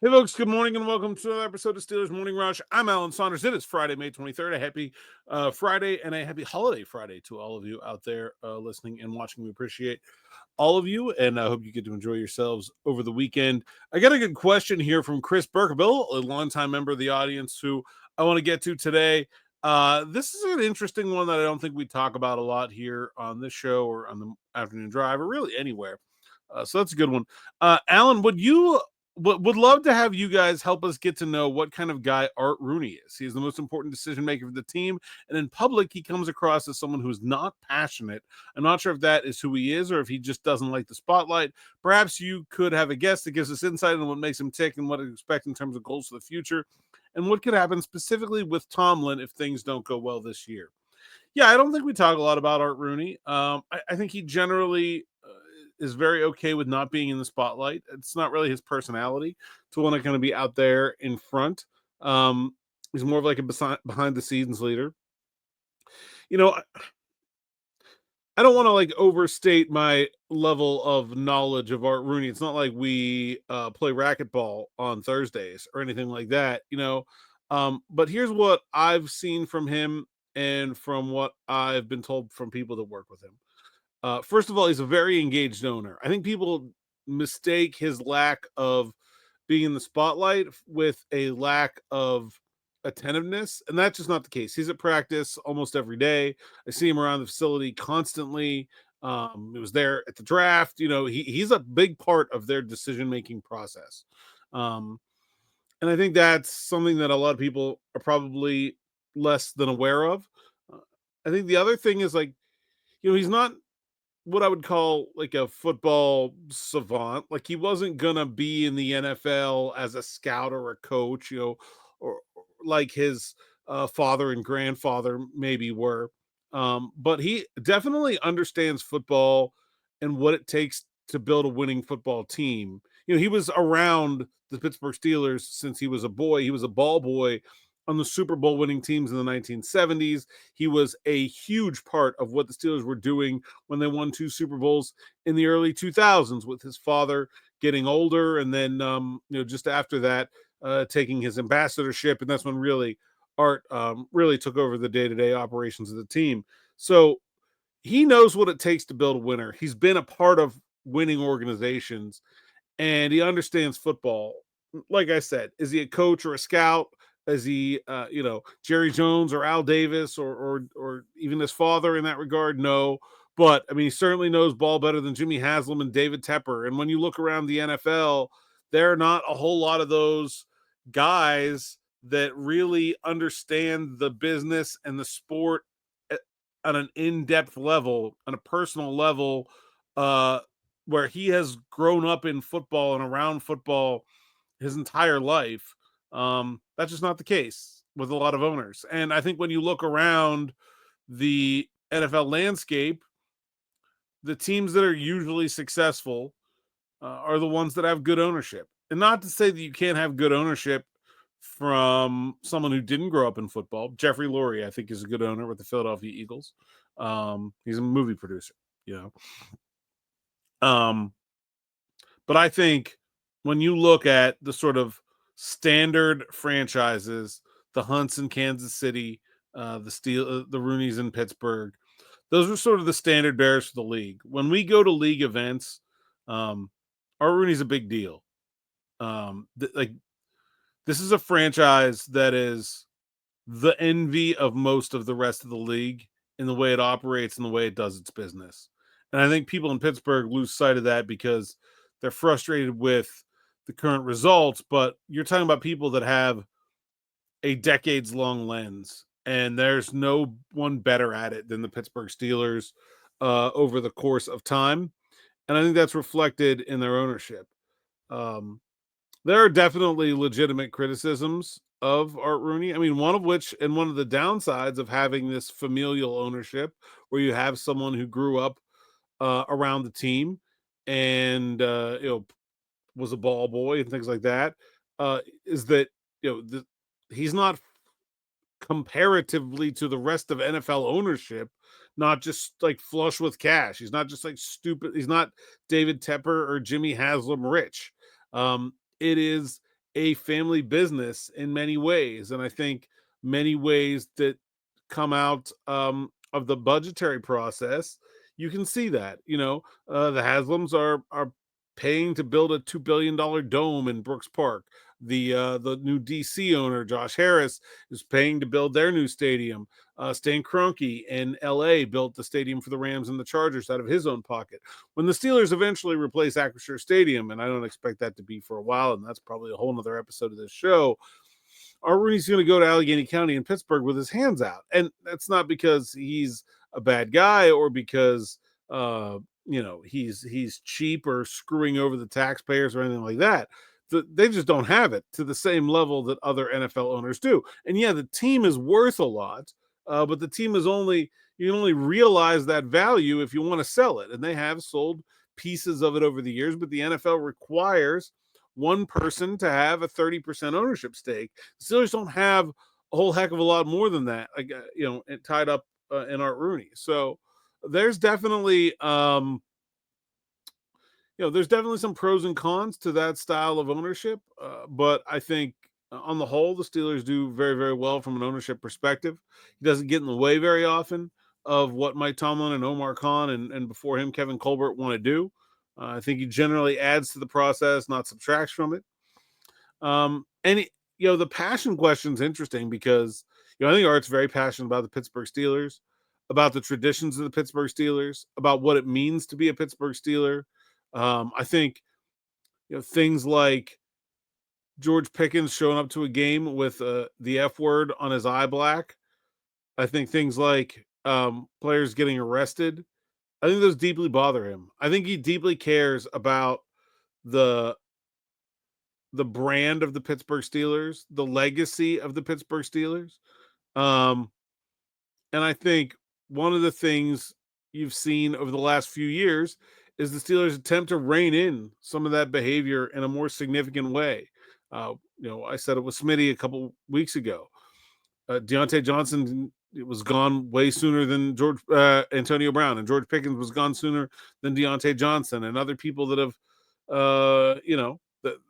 Hey, folks, good morning and welcome to another episode of Steelers Morning Rush. I'm Alan Saunders. It is Friday, May 23rd. A happy Friday and a happy holiday Friday to all of you out there listening and watching. We appreciate all of you, and I hope you get to enjoy yourselves over the weekend. I got a good question here from Chris Burkeville, a longtime member of the audience who I want to get to today. This is an interesting one that I don't think we talk about a lot here on this show or on the afternoon drive or really anywhere. So that's a good one. Alan, would love to have you guys help us get to know what kind of guy Art Rooney is. He's the most important decision maker for the team, and in public, he comes across as someone who's not passionate. I'm not sure if that is who he is or if he just doesn't like the spotlight. Perhaps you could have a guest that gives us insight on what makes him tick and what to expect in terms of goals for the future, and what could happen specifically with Tomlin if things don't go well this year. Yeah, I don't think we talk a lot about Art Rooney. I think he generally is very okay with not being in the spotlight. It's not really his personality to want to kind of be out there in front. Um, he's more of like a behind the scenes leader. You know, I don't want to like overstate my level of knowledge of Art Rooney. It's not like we play racquetball on Thursdays or anything like that, but here's what I've seen from him and from what I've been told from people that work with him. First of all, he's a very engaged owner. I think people mistake his lack of being in the spotlight with a lack of attentiveness, and that's just not the case. He's at practice almost every day. I see him around the facility constantly. He was there at the draft. He's a big part of their decision making process. Um, and I think that's something that a lot of people are probably less than aware of. Uh, I think the other thing is like, he's not what I would call like a football savant. Like he wasn't gonna be in the NFL as a scout or a coach, or like his father and grandfather maybe were. But he definitely understands football and what it takes to build a winning football team. He was around the Pittsburgh Steelers since he was a boy. He was a ball boy on the Super Bowl winning teams in the 1970s. He was a huge part of what the Steelers were doing when they won 2 Super Bowls in the early 2000s, with his father getting older, and then just after that, taking his ambassadorship, and that's when really Art really took over the day-to-day operations of the team. So he knows what it takes to build a winner. He's been a part of winning organizations, and he understands football. Like I said, is he a coach or a scout? Is he, Jerry Jones or Al Davis or even his father in that regard? No, but I mean, he certainly knows ball better than Jimmy Haslam and David Tepper. And when you look around the NFL, there are not a whole lot of those guys that really understand the business and the sport on an in-depth level, on a personal level, uh, where he has grown up in football and around football his entire life. That's just not the case with a lot of owners. And I think when you look around the NFL landscape, the teams that are usually successful are the ones that have good ownership. And not to say that you can't have good ownership from someone who didn't grow up in football. Jeffrey Lurie, I think, is a good owner with the Philadelphia Eagles. He's a movie producer, you know. But I think when you look at the sort of standard franchises, the Hunts in Kansas City, the Rooneys in Pittsburgh, those are sort of the standard bearers for the league. When we go to league events, our Rooney's a big deal. This is a franchise that is the envy of most of the rest of the league in the way it operates and the way it does its business. And I think people in Pittsburgh lose sight of that because they're frustrated with the current results. But you're talking about people that have a decades long lens, and there's no one better at it than the Pittsburgh Steelers over the course of time. And I think that's reflected in their ownership. Um, there are definitely legitimate criticisms of Art Rooney. I mean, one of which, and one of the downsides of having this familial ownership, where you have someone who grew up around the team and was a ball boy and things like that, is that he's not comparatively to the rest of NFL ownership, not just like flush with cash. He's not just like stupid. He's not David Tepper or Jimmy Haslam rich. It is a family business in many ways. And I think many ways that come out of the budgetary process, you can see that. The Haslams are paying to build a $2 billion dome in Brooks Park. The new DC owner, Josh Harris, is paying to build their new stadium. Stan Kroenke in LA built the stadium for the Rams and the Chargers out of his own pocket. When the Steelers eventually replace Acrisure Stadium, and I don't expect that to be for a while, and that's probably a whole nother episode of this show, Art Rooney's going to go to Allegheny County in Pittsburgh with his hands out. And that's not because he's a bad guy or because he's cheap or screwing over the taxpayers or anything like that. They just don't have it to the same level that other NFL owners do. And yeah, the team is worth a lot, but the team is you can only realize that value if you want to sell it. And they have sold pieces of it over the years, but the NFL requires one person to have a 30% ownership stake. The Steelers don't have a whole heck of a lot more than that, tied up in Art Rooney. So there's definitely, there's definitely some pros and cons to that style of ownership. But I think on the whole, the Steelers do very, very well from an ownership perspective. He doesn't get in the way very often of what Mike Tomlin and Omar Khan and before him, Kevin Colbert want to do. I think he generally adds to the process, not subtracts from it. The passion question is interesting because, I think Art's very passionate about the Pittsburgh Steelers, about the traditions of the Pittsburgh Steelers, about what it means to be a Pittsburgh Steeler. I think, things like George Pickens showing up to a game with the F word on his eye black. I think things like players getting arrested. I think those deeply bother him. I think he deeply cares about the brand of the Pittsburgh Steelers, the legacy of the Pittsburgh Steelers. And I think one of the things you've seen over the last few years is the Steelers attempt to rein in some of that behavior in a more significant way. I said it with Smitty a couple weeks ago. Deontay Johnson was gone way sooner than Antonio Brown, and George Pickens was gone sooner than Deontay Johnson, and other people that have,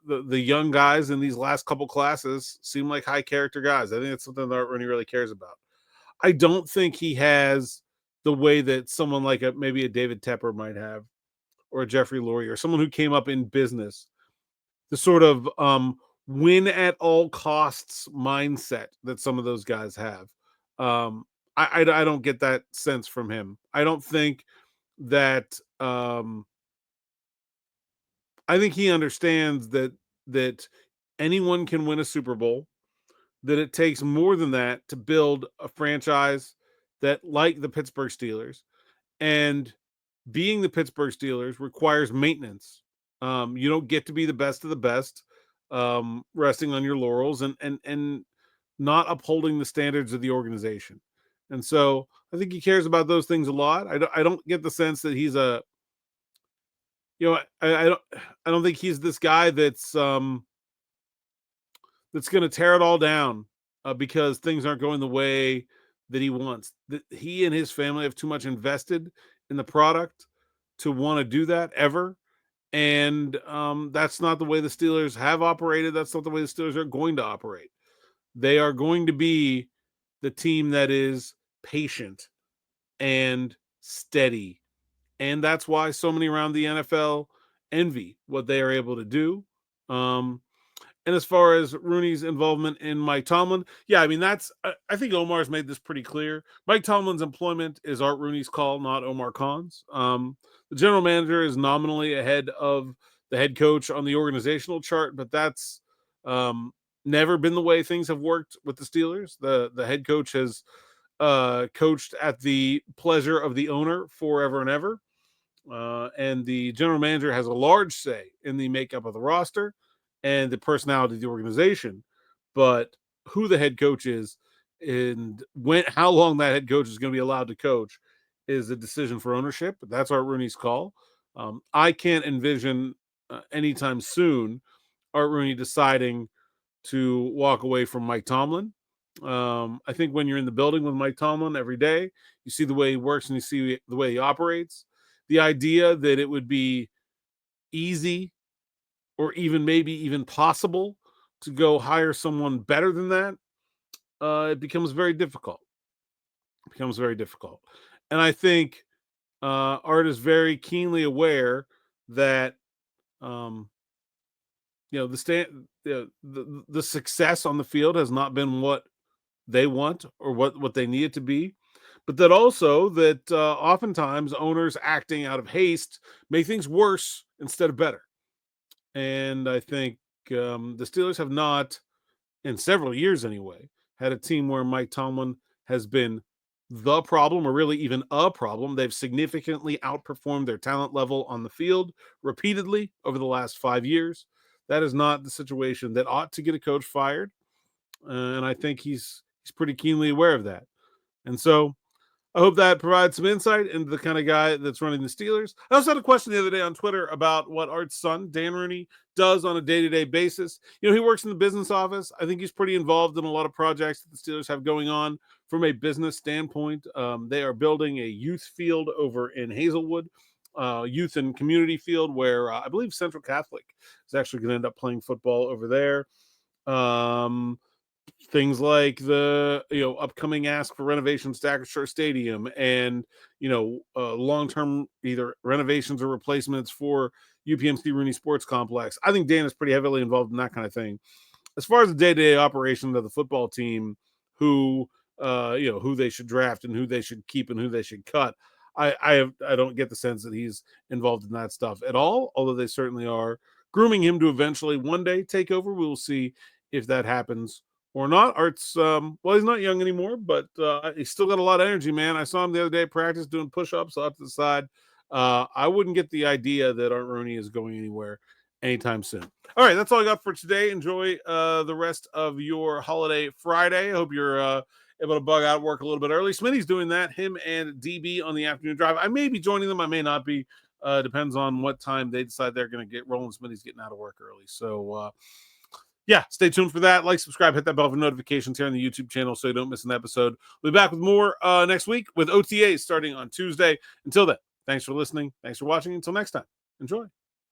the young guys in these last couple classes seem like high character guys. I think it's something that Art Rooney really cares about. I don't think he has the way that someone like maybe a David Tepper might have, or a Jeffrey Lurie, or someone who came up in business, the sort of win at all costs mindset that some of those guys have. I don't get that sense from him. I don't think that I think he understands that anyone can win a Super Bowl, that it takes more than that to build a franchise that, like the Pittsburgh Steelers, and being the Pittsburgh Steelers requires maintenance. You don't get to be the best of the best, resting on your laurels and not upholding the standards of the organization. And so I think he cares about those things a lot. I don't get the sense that he's I don't think he's this guy that's going to tear it all down because things aren't going the way that he wants. He and his family have too much invested in the product to want to do that ever. And that's not the way the Steelers have operated. That's not the way the Steelers are going to operate. They are going to be the team that is patient and steady. And that's why so many around the NFL envy what they are able to do. And as far as Rooney's involvement in Mike Tomlin, yeah, I mean, I think Omar's made this pretty clear. Mike Tomlin's employment is Art Rooney's call, not Omar Khan's. The general manager is nominally ahead of the head coach on the organizational chart, but that's never been the way things have worked with the Steelers. The head coach has coached at the pleasure of the owner forever and ever. And the general manager has a large say in the makeup of the roster and the personality of the organization, but who the head coach is and how long that head coach is going to be allowed to coach is a decision for ownership. That's Art Rooney's call. I can't envision anytime soon Art Rooney deciding to walk away from Mike Tomlin. I think when you're in the building with Mike Tomlin every day, you see the way he works and you see the way he operates. The idea that it would be easy or even maybe even possible to go hire someone better than that, it becomes very difficult. It becomes very difficult. And I think Art is very keenly aware that um, the success on the field has not been what they want or what they need it to be, but that also that oftentimes owners acting out of haste make things worse instead of better. And I think the Steelers have not, in several years anyway, had a team where Mike Tomlin has been the problem or really even a problem. They've significantly outperformed their talent level on the field repeatedly over the last 5 years. That is not the situation that ought to get a coach fired. And I think he's pretty keenly aware of that. And so I hope that provides some insight into the kind of guy that's running the Steelers. I also had a question the other day on Twitter about what Art's son, Dan Rooney, does on a day-to-day basis. He works in the business office. I think he's pretty involved in a lot of projects that the Steelers have going on from a business standpoint. They are building a youth field over in Hazelwood, youth and community field where I believe Central Catholic is actually going to end up playing football over there. Things like the upcoming ask for renovations to Acrisure Stadium and long-term either renovations or replacements for UPMC Rooney Sports Complex. I think Dan is pretty heavily involved in that kind of thing. As far as the day-to-day operation of the football team, who they should draft and who they should keep and who they should cut, I don't get the sense that he's involved in that stuff at all, although they certainly are grooming him to eventually one day take over. We will see if that happens or not. Art's he's not young anymore, but he's still got a lot of energy, man. I saw him the other day at practice doing push-ups up to the side. I wouldn't get the idea that Art Rooney is going anywhere anytime soon. All right, that's all I got for today. Enjoy the rest of your holiday Friday. I hope you're able to bug out work a little bit early. Smitty's doing that, him and DB on the afternoon drive. I may be joining them. I may not be. Depends on what time they decide they're going to get rolling. Smitty's getting out of work early. So, stay tuned for that. Like, subscribe, hit that bell for notifications here on the YouTube channel so you don't miss an episode. We'll be back with more next week with OTAs starting on Tuesday. Until then, thanks for listening. Thanks for watching. Until next time, enjoy.